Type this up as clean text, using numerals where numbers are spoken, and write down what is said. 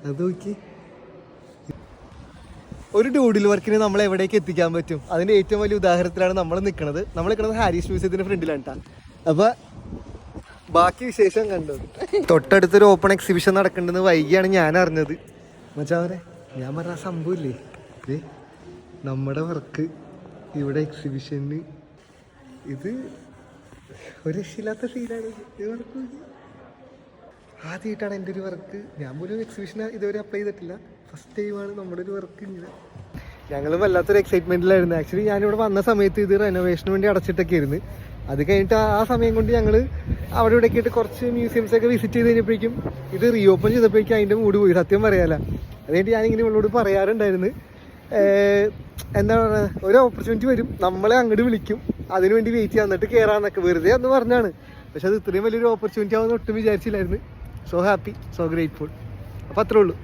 അത് നോക്കി. ഒരു ഡൂഡിൽ വർക്കിന് നമ്മൾ എവിടേക്ക് എത്തിക്കാൻ പറ്റും, അതിൻ്റെ ഏറ്റവും വലിയ ഉദാഹരണത്തിലാണ് നമ്മൾ നിൽക്കുന്നത്. നമ്മൾ നിൽക്കുന്നത് ഹാരിസ് മ്യൂസിയത്തിൻ്റെ ഫ്രണ്ടിലാണ് കേട്ടോ. അപ്പോൾ ബാക്കി വിശേഷം കണ്ടു. തൊട്ടടുത്തൊരു ഓപ്പൺ എക്സിബിഷൻ നടക്കേണ്ടതെന്ന് വൈകിയാണ് ഞാൻ അറിഞ്ഞത്. മച്ചാവരെ ഞാൻ പറഞ്ഞ സംഭവമില്ലേ, ഇത് നമ്മുടെ വർക്ക് ഇവിടെ എക്സിബിഷന്. ഇത് ഒരു രക്ഷയില്ലാത്ത ഫീലാണ്. ഈ വർക്ക് ആദ്യമായിട്ടാണ് എൻ്റെ ഒരു വർക്ക്. ഞാൻ പോലും എക്സിബിഷന് ഇതുവരെ അപ്ലൈ ചെയ്തിട്ടില്ല. ഫസ്റ്റ് ടൈമാണ് നമ്മുടെ ഒരു വർക്ക് ഇങ്ങനെ. ഞങ്ങളും വല്ലാത്തൊരു എക്സൈറ്റ്മെൻറ്റിലായിരുന്നു. ആക്ച്വലി ഞാനിവിടെ വന്ന സമയത്ത് ഇത് റെനോവേഷന് വേണ്ടി അടച്ചിട്ടൊക്കെ ആയിരുന്നു. അത് കഴിഞ്ഞിട്ട് ആ സമയം കൊണ്ട് ഞങ്ങൾ അവിടെ ഇവിടെയൊക്കെ ആയിട്ട് കുറച്ച് മ്യൂസിയംസൊക്കെ വിസിറ്റ് ചെയ്ത് കഴിഞ്ഞപ്പോഴേക്കും ഇത് റീഓപ്പൺ ചെയ്തപ്പോഴേക്കും അതിൻ്റെ മൂഡ് പോയി, സത്യം പറയാല. അതുകൊണ്ട് ഞാനിങ്ങനെ ഇവളോട് പറയാറുണ്ടായിരുന്നു, എന്താ പറയുക, ഒരു ഓപ്പർച്യൂണിറ്റി വരും, നമ്മളെ അങ്ങോട്ട് വിളിക്കും, അതിനുവേണ്ടി വെയിറ്റ് ചെയ്യാൻ, എന്നിട്ട് കയറാന്നൊക്കെ വെറുതെ എന്ന് പറഞ്ഞാണ്. പക്ഷെ അത് ഇത്രയും വലിയൊരു ഓപ്പർച്യൂണിറ്റി ആവുമെന്ന് ഒട്ടും വിചാരിച്ചില്ലായിരുന്നു. So happy, so grateful. അപ്പോൾ അത്രേ ഉള്ളൂ.